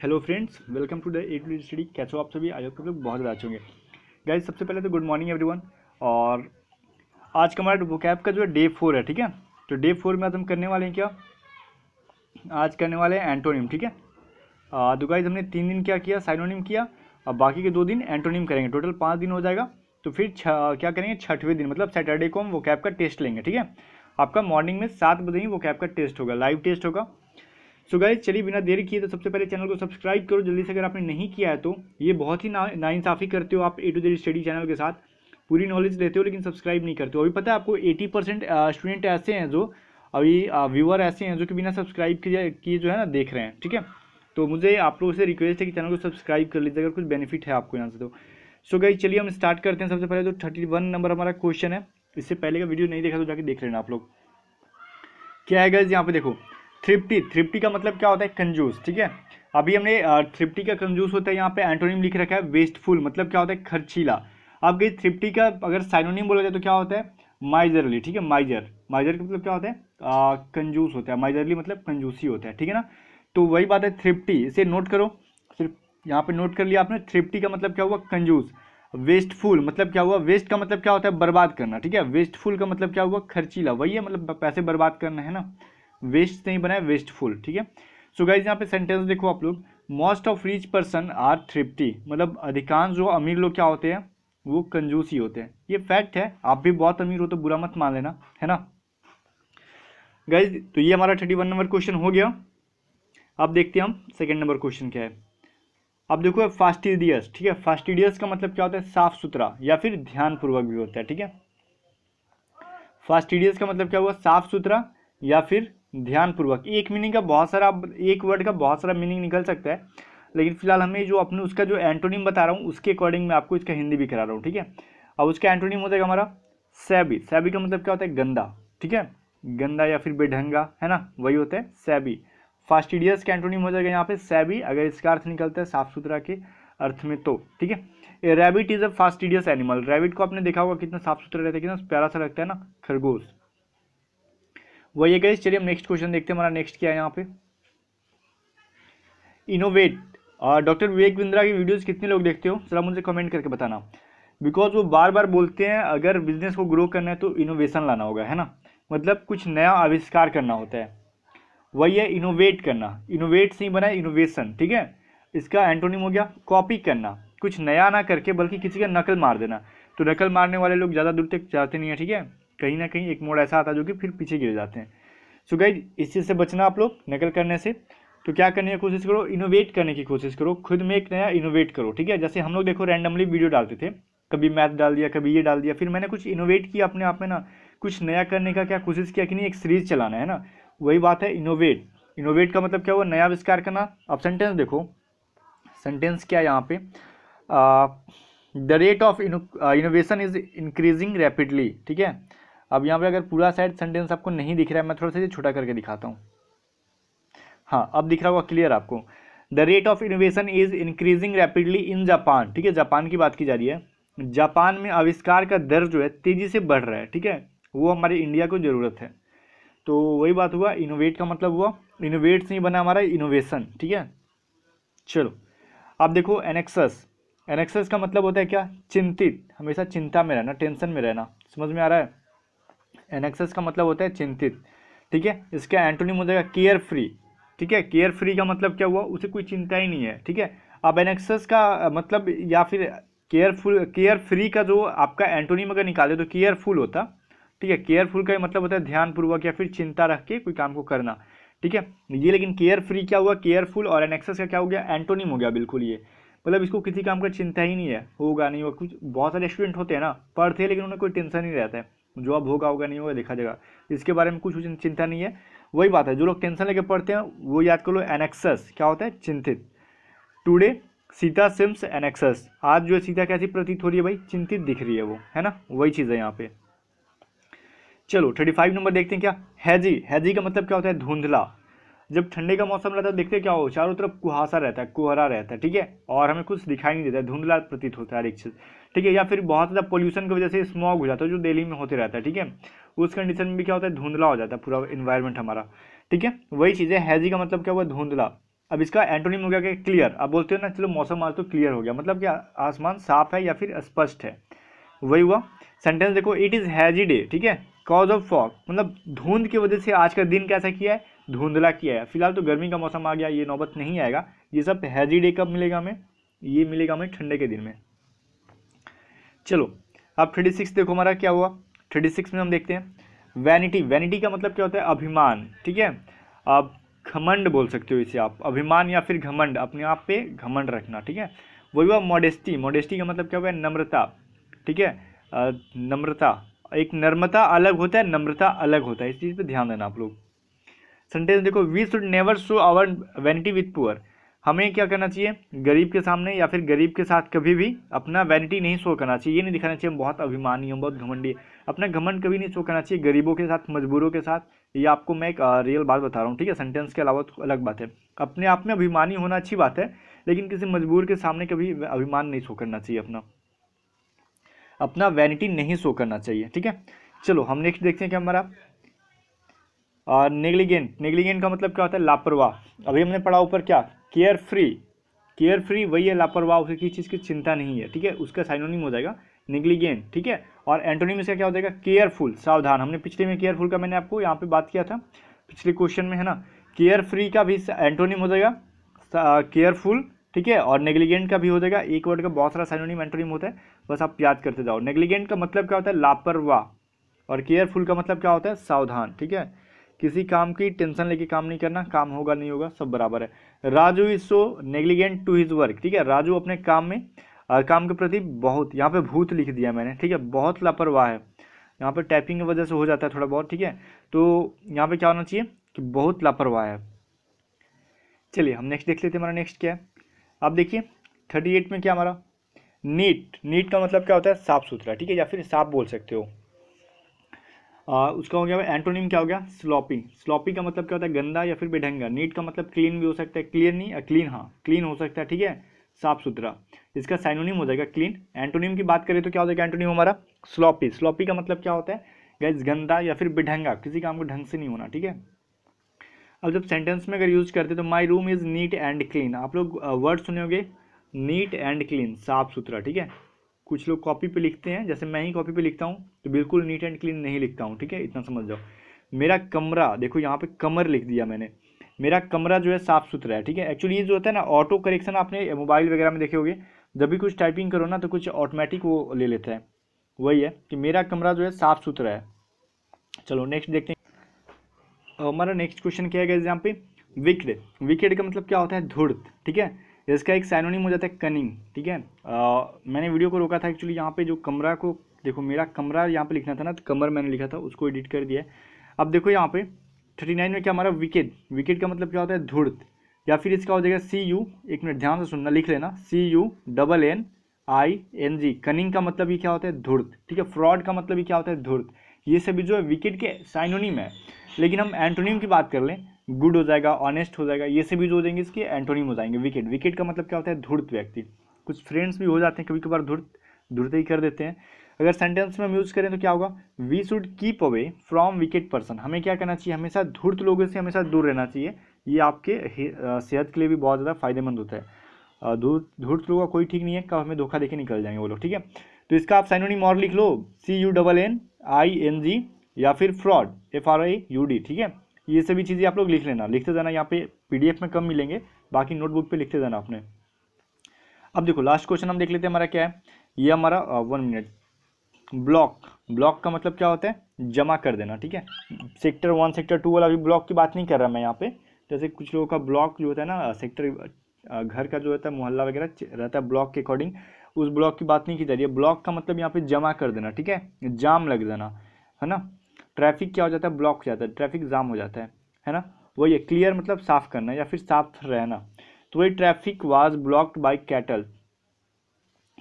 Hello friends, welcome to the A to study. कैसे हो आप सभी? आई होप आप लोग बहुत ज़्यादा अच्छे होंगे। गाइज, सबसे पहले तो गुड मॉर्निंग एवरीवन। और आज का हमारा वोकैब का जो है डे 4 है, ठीक है। तो डे 4 में आज हम करने वाले हैं क्या, आज करने वाले हैं एंटोनिम, ठीक है। तो गाइज हमने 3 दिन क्या किया, साइनोनिम किया, और बाकी के 2 दिन एंटोनिम करेंगे। टोटल 5 दिन हो जाएगा। तो फिर क्या करेंगे, छठवें दिन मतलब सैटरडे को हम वोकैब का टेस्ट लेंगे, ठीक है। आपका मॉर्निंग में 7 बजे ही वोकैब का टेस्ट होगा, लाइव टेस्ट होगा। सो गाइज, चलिए बिना देरी किए तो सबसे पहले चैनल को सब्सक्राइब करो जल्दी से, अगर आपने नहीं किया है तो। ये बहुत ही नाइंसाफ़ी करते हो आप ए टू जेड स्टडी चैनल के साथ। पूरी नॉलेज लेते हो लेकिन सब्सक्राइब नहीं करते हो। अभी पता है आपको 80% स्टूडेंट ऐसे हैं जो अभी व्यूअर ऐसे हैं जो कि बिना सब्सक्राइब किए जो है ना देख रहे हैं, ठीक है। तो मुझे आप लोगों से रिक्वेस्ट है कि चैनल को सब्सक्राइब कर लीजिए अगर कुछ बेनिफिट है आपको यहाँ से तो। सो गाइज, चलिए हम स्टार्ट करते हैं। सबसे पहले तो 31 नंबर हमारा क्वेश्चन है। इससे पहले का वीडियो नहीं देखा तो जाके देख लेना आप लोग। क्या है गाइज, यहाँ पे देखो, थ्रिफ्टी। थ्रिफ्टी का मतलब क्या होता है, कंजूस, ठीक है। अभी हमने थ्रिफ्टी का कंजूस होता है, यहाँ पे एंटोनिम लिख रखा है वेस्टफुल, मतलब क्या होता है, खर्चीला। अब गई थ्रिफ्टी का अगर साइनोनिम बोला जाए तो क्या होता है, माइजरली, ठीक है। माइजर, माइजर का मतलब क्या होता है, कंजूस होता है। माइजरली मतलब कंजूसी होता है, ठीक है ना। तो वही बात है थ्रिफ्टी, इसे नोट करो। सिर्फ यहाँ पे नोट कर लिया आपने। थ्रिफ्टी का मतलब क्या हुआ, कंजूस। वेस्टफुल मतलब क्या हुआ, वेस्ट का मतलब क्या होता है, बर्बाद करना, ठीक है। वेस्टफुल का मतलब क्या हुआ, खर्चीला, वही है, मतलब पैसे बर्बाद करना है ना। वेस्ट से ही बना है वेस्टफुल, ठीक है। सो गाइज, यहाँ पे सेंटेंस देखो आप लोग। Most of rich person are thrifty, मतलब अधिकांश जो अमीर लोग क्या होते हैं, वो कंजूस ही होते हैं। ये फैक्ट है। आप भी बहुत अमीर हो तो बुरा मत मान लेना, है ना गाइज। तो ये हमारा 31 नंबर क्वेश्चन हो गया। अब देखते हैं हम सेकेंड नंबर क्वेश्चन क्या है। अब देखो फास्टिडियस, ठीक है। फास्टिडियस का मतलब क्या होता है, साफ सुथरा या फिर ध्यानपूर्वक भी होता है, ठीक है। फास्टिडियस का मतलब क्या हुआ, साफ सुथरा या फिर ध्यानपूर्वक। एक मीनिंग का बहुत सारा, एक वर्ड का बहुत सारा मीनिंग निकल सकता है, लेकिन फिलहाल हमें जो अपने उसका जो एंटोनिम बता रहा हूँ उसके अकॉर्डिंग मैं आपको इसका हिंदी भी करा रहा हूँ, ठीक है। अब उसका एंटोनिम हो जाएगा हमारा सैबी। सैबी का मतलब क्या होता है, गंदा, ठीक है। गंदा या फिर बेढंगा, है ना, वही होता है सैबी। फास्टिडियस का एंटोनिम हो जाएगा यहाँ पे सैबी, अगर इसका अर्थ निकलता है साफ सुथरा के अर्थ में तो, ठीक है। Rabbit is a fastidious animal. Rabbit को आपने देखा होगा कितना साफ सुथरा रहता है, कितना प्यारा सा लगता है ना, खरगोश, वही है गाइस। चलिए हम नेक्स्ट क्वेश्चन देखते हैं। हमारा नेक्स्ट क्या है यहाँ पे, इनोवेट। डॉक्टर विवेक बिंद्रा की वीडियोस कितने लोग देखते हो, जरा मुझे कमेंट करके बताना। बिकॉज वो बार बार बोलते हैं अगर बिजनेस को ग्रो करना है तो इनोवेशन लाना होगा, है ना। मतलब कुछ नया आविष्कार करना होता है, वही है इनोवेट करना। इनोवेट से ही बना है इनोवेशन, ठीक है। इसका एंटोनिम हो गया कॉपी करना, कुछ नया ना करके बल्कि किसी का नकल मार देना। तो नकल मारने वाले लोग ज़्यादा दूर तक जाते नहीं है, ठीक है। कहीं ना कहीं एक मोड़ ऐसा आता है जो कि फिर पीछे गिर जाते हैं। सो गाइज, इस चीज़ से बचना आप लोग, नकल करने से। तो क्या करने की कोशिश करो, इनोवेट करने की कोशिश करो, खुद में एक नया इनोवेट करो, ठीक है। जैसे हम लोग देखो रैंडमली वीडियो डालते थे, कभी मैथ डाल दिया, कभी ये डाल दिया, फिर मैंने कुछ इनोवेट किया अपने आप में ना, कुछ नया करने का क्या कोशिश किया कि नहीं, एक सीरीज चलाना है ना, वही बात है इनोवेट। इनोवेट का मतलब क्या हुआ, नया आविष्कार करना। अब सेंटेंस देखो, सेंटेंस क्या है यहाँ पे, the rate of innovation is increasing rapidly, ठीक है। अब यहाँ पे अगर पूरा साइड सेंटेंस आपको नहीं दिख रहा है, मैं थोड़ा सा छोटा करके दिखाता हूँ। हाँ, अब दिख रहा होगा क्लियर आपको। The rate of innovation is increasing rapidly in Japan, ठीक है। जापान की बात की जा रही है। जापान में आविष्कार का दर जो है तेजी से बढ़ रहा है, ठीक है। वो हमारे इंडिया को जरूरत है। तो वही बात हुआ, इनोवेट का मतलब हुआ, इनोवेट से ही बना हमारा इनोवेशन, ठीक है। चलो अब देखो एनेक्सस। एनेक्सस का मतलब होता है क्या, चिंतित, हमेशा चिंता में रहना, टेंशन में रहना, समझ में आ रहा है। एनेक्सस का मतलब होता है चिंतित, ठीक है। इसका एंटोनिम हो जाएगा केयर फ्री, ठीक है। केयर फ्री का मतलब क्या हुआ, उसे कोई चिंता ही नहीं है, ठीक है। अब एनेक्सस का मतलब या फिर केयरफुल, केयर फ्री का जो आपका एंटोनिम अगर निकाले तो केयरफुल होता, ठीक है। केयरफुल का मतलब होता है ध्यानपूर्वक या फिर चिंता रख के कोई काम को करना, ठीक है। ये लेकिन केयर फ्री क्या हुआ, केयरफुल, और एनेक्सस का क्या हो गया, एंटोनिम हो गया बिल्कुल। ये मतलब इसको किसी काम का चिंता ही नहीं है, होगा नहीं होगा। कुछ बहुत सारे स्टूडेंट होते हैं ना, पढ़ते हैं लेकिन उन्हें कोई टेंशन नहीं रहता है, जॉब होगा होगा नहीं होगा देखा जाएगा, इसके बारे में कुछ चिंता नहीं है। वही बात है, जो लोग टेंशन लेके पढ़ते हैं वो याद कर लो, एनेक्सस क्या होता है, चिंतित। टुडे सीता सिम्स एनेक्सस, आज जो है सीता कैसी प्रतीत हो रही है भाई, चिंतित दिख रही है वो, है ना, वही चीज़ है यहाँ पे। चलो 35 नंबर देखते हैं क्या, हैजी। हैजी का मतलब क्या होता है, धुंधला। जब ठंडे का मौसम रहता है देखते क्या हो, चारों तरफ कुहासा रहता है, कोहरा रहता है, ठीक है, और हमें कुछ दिखाई नहीं देता है, धुंधला प्रतीत होता है हर एक चीज़, ठीक है। या फिर बहुत ज़्यादा पोल्यूशन की वजह से स्मॉग हो जाता है जो दिल्ली में होते रहता है, ठीक है। उस कंडीशन में भी क्या होता है, धुंधला हो जाता है पूरा इन्वायरमेंट हमारा, ठीक है। वही चीज़ है, हैजी का मतलब क्या हुआ, धुंधला। अब इसका एंटोनिम हो गया कि क्लियर। आप बोलते हो ना चलो मौसम आज तो क्लियर हो गया, मतलब क्या आसमान साफ है या फिर स्पष्ट है, वही हुआ। सेंटेंस देखो, इट इज़ हैजी डे, ठीक है, कॉज ऑफ फॉग, मतलब धुंध की वजह से आज का दिन कैसा किया है, धुंधला किया है। फिलहाल तो गर्मी का मौसम आ गया, ये नौबत नहीं आएगा। ये सब हैजी डे कब मिलेगा हमें, ये मिलेगा हमें ठंडे के दिन में। चलो अब 36 देखो हमारा क्या हुआ। 36 में हम देखते हैं वैनिटी। वैनिटी का मतलब क्या होता है, अभिमान, ठीक है। आप घमंड बोल सकते हो इसे, आप अभिमान या फिर घमंड, अपने आप पे घमंड रखना, ठीक है। वही हुआ मॉडेस्टी। मॉडेस्टी का मतलब क्या हुआ, नम्रता, ठीक है। नम्रता, एक नम्रता अलग होता है, नम्रता अलग होता है, इस चीज़ पे ध्यान देना आप लोग। सेंटेंस देखो, we should never show our vanity with poor. हमें क्या करना चाहिए, गरीब के सामने या फिर गरीब के साथ कभी भी अपना वैनिटी नहीं शो करना चाहिए। ये नहीं दिखाना चाहिए हम बहुत अभिमानी, हम बहुत घमंडी। अपना घमंड कभी नहीं शो करना चाहिए गरीबों के साथ, मजबूरों के साथ। ये आपको मैं एक रियल बात बता रहा हूँ, ठीक है। सेंटेंस के अलावा तो अलग बात है। अपने आप में अभिमानी होना अच्छी बात है, लेकिन किसी मजबूर के सामने कभी अभिमान नहीं शो करना चाहिए, अपना वैनिटी नहीं शो करना चाहिए, ठीक है। चलो हम नेक्स्ट देखते हैं क्या हमारा नेग्लिजेंट। नेग्लिजेंट का मतलब क्या होता है, लापरवाह। अभी हमने पढ़ा ऊपर क्या, केयर फ्री। केयर फ्री वही है लापरवाह, उसे किसी चीज़ की चिंता नहीं है, ठीक है। उसका साइनोनिम हो जाएगा नेग्लिजेंट, ठीक है। और एंटोनिम इसका क्या हो जाएगा, केयरफुल, सावधान। हमने पिछले में केयरफुल का मैंने आपको यहाँ पे बात किया था पिछले क्वेश्चन में, है ना। केयर फ्री का भी एंटोनिम हो जाएगा केयरफुल, ठीक है। और नेग्लिजेंट का भी हो जाएगा। एक वर्ड का बहुत सारा साइनोनिम एंटोनिम होता है, बस आप याद करते जाओ। नेग्लिजेंट का मतलब क्या होता है, लापरवाह। और केयरफुल का मतलब क्या होता है, सावधान, ठीक है। किसी काम की टेंशन लेके काम नहीं करना, काम होगा नहीं होगा सब बराबर है। Raju is so negligent to his work, ठीक है। राजू अपने काम में काम के प्रति बहुत, यहाँ पे भूत लिख दिया मैंने, ठीक है, बहुत लापरवाह है। यहाँ पे टाइपिंग की वजह से हो जाता है थोड़ा बहुत, ठीक है। तो यहाँ पे क्या होना चाहिए कि बहुत लापरवाह है। चलिए हम नेक्स्ट देख लेते हैं, हमारा नेक्स्ट क्या है। अब देखिए 38 में क्या हमारा, नीट। नीट का मतलब क्या होता है, साफ सुथरा, ठीक है, या फिर साफ बोल सकते हो। उसका हो गया एंटोनिम क्या हो गया, स्लॉपी। स्लॉपी का मतलब क्या होता है, गंदा या फिर बेढंगा। नीट का मतलब क्लीन भी हो सकता है, क्लियर नहीं, क्लीन, हाँ क्लीन हो सकता है, ठीक है, साफ सुथरा। इसका साइनोनिम हो जाएगा क्लीन। एंटोनिम की बात करें तो क्या हो जाएगा एंटोनिम हमारा, स्लॉपी। स्लॉपी का मतलब क्या होता है गाइस, गंदा या फिर बेढंगा, किसी काम को ढंग से नहीं होना, ठीक है। अब जब सेंटेंस में अगर यूज करते तो my room is neat and clean. आप लोग वर्ड सुने होंगे, नीट एंड क्लीन, साफ सुथरा, ठीक है। कुछ लोग कॉपी पे लिखते हैं, जैसे मैं ही कॉपी पे लिखता हूँ तो बिल्कुल नीट एंड क्लीन नहीं लिखता हूँ, ठीक है, इतना समझ जाओ। मेरा कमरा, देखो यहाँ पे कमर लिख दिया मैंने, मेरा कमरा जो है साफ सुथरा है, ठीक है। एक्चुअली ये जो होता है ना ऑटो करेक्शन, आपने मोबाइल वगैरह में देखे होंगे, जब भी कुछ टाइपिंग करो ना तो कुछ ऑटोमेटिक वो ले लेता है, वही है कि मेरा कमरा जो है साफ सुथरा है। चलो नेक्स्ट देखते हैं, हमारा नेक्स्ट क्वेश्चन क्या है यहाँ पे, विकेड। विकेड का मतलब क्या होता है, धूर्त, ठीक है। इसका एक साइनोनिम हो जाता है कनिंग, ठीक है। मैंने वीडियो को रोका था एक्चुअली, यहाँ पे जो कमरा को देखो, मेरा कमरा यहाँ पे लिखना था ना, तो कमर मैंने लिखा था, उसको एडिट कर दिया है। अब देखो यहाँ पे 39 में क्या हमारा, विकेड। विकेड का मतलब क्या होता है, धूर्त, या फिर इसका हो जाएगा CU, एक मिनट ध्यान से सुनना, लिख लेना, CUNNING। कनिंग का मतलब ही क्या होता है, धूर्त, ठीक है। फ्रॉड का मतलब ही क्या होता है, धूर्त। ये सभी जो है विकेड के साइनोनिम है। लेकिन हम एंटोनिम की बात कर लें, गुड हो जाएगा, ऑनेस्ट हो जाएगा, ये सभी जो हो जाएंगे इसके एंटोनिम हो जाएंगे। विकेड, विकेड का मतलब क्या होता है, धूर्त व्यक्ति। कुछ फ्रेंड्स भी हो जाते हैं कभी कभार धूर्त ही कर देते हैं। अगर सेंटेंस में हम यूज करें तो क्या होगा, we should keep away from wicked person. हमें क्या करना चाहिए, हमेशा धूर्त लोगों से हमेशा दूर रहना चाहिए। ये आपके सेहत के लिए भी बहुत ज़्यादा फायदेमंद होता है। धूर्त लोगों का कोई ठीक नहीं है, कब हमें धोखा देके निकल जाएंगे वो लोग, ठीक है। तो इसका आप साइनोनिम और लिख लो, CUNNING, या फिर फ्रॉड, FRAUD, ठीक है। ये सभी चीज़ें आप लोग लिख लेना, लिखते जाना। यहाँ पे PDF में कम मिलेंगे, बाकी नोटबुक पे लिखते जाना आपने। अब देखो लास्ट क्वेश्चन हम देख लेते हैं, हमारा क्या है, ये हमारा 1 मिनट, ब्लॉक। ब्लॉक का मतलब क्या होता है, जमा कर देना, ठीक है। सेक्टर 1 सेक्टर 2 वाला, अभी ब्लॉक की बात नहीं कर रहा मैं यहाँ पे। जैसे कुछ लोगों का ब्लॉक जो होता है ना, सेक्टर घर का जो होता है, मोहल्ला वगैरह रहता है ब्लॉक के अकॉर्डिंग, उस ब्लॉक की बात नहीं की जा रही है। ब्लॉक का मतलब यहाँ पे जमा कर देना, ठीक है, जाम लग जाना, है ना। ट्रैफिक क्या हो जाता है, ब्लॉक हो जाता है, ट्रैफिक जाम हो जाता है ना। वही है, क्लियर मतलब साफ करना या फिर साफ रहना। तो वही traffic was blocked by cattle.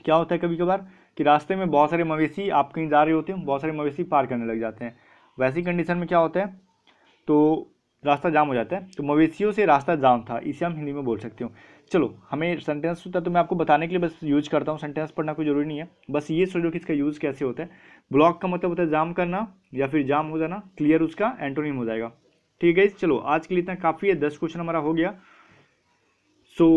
क्या होता है कभी कभार कि रास्ते में बहुत सारे मवेशी, आप कहीं जा रहे होते हो, बहुत सारे मवेशी पार करने लग जाते हैं, वैसी कंडीशन में क्या होता है, तो रास्ता जाम हो जाता है। तो मवेशियों से रास्ता जाम था, इसे हम हिंदी में बोल सकते हो। चलो हमें सेंटेंस होता है तो मैं आपको बताने के लिए बस यूज करता हूँ, सेंटेंस पढ़ना कोई जरूरी नहीं है, बस ये सोचो कि इसका यूज़ कैसे होता है। ब्लॉक का मतलब होता है जाम करना या फिर जाम हो जाना, क्लियर उसका एंटोनिम हो जाएगा, ठीक है। चलो आज के लिए इतना काफ़ी है, 10 क्वेश्चन हमारा हो गया। सो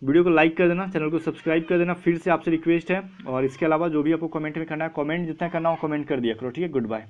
वीडियो को लाइक कर देना, चैनल को सब्सक्राइब कर देना, फिर से आपसे रिक्वेस्ट है। और इसके अलावा जो भी आपको कमेंट में करना है, कमेंट जितना करना हो कमेंट कर दिया करो, ठीक है। Good bye.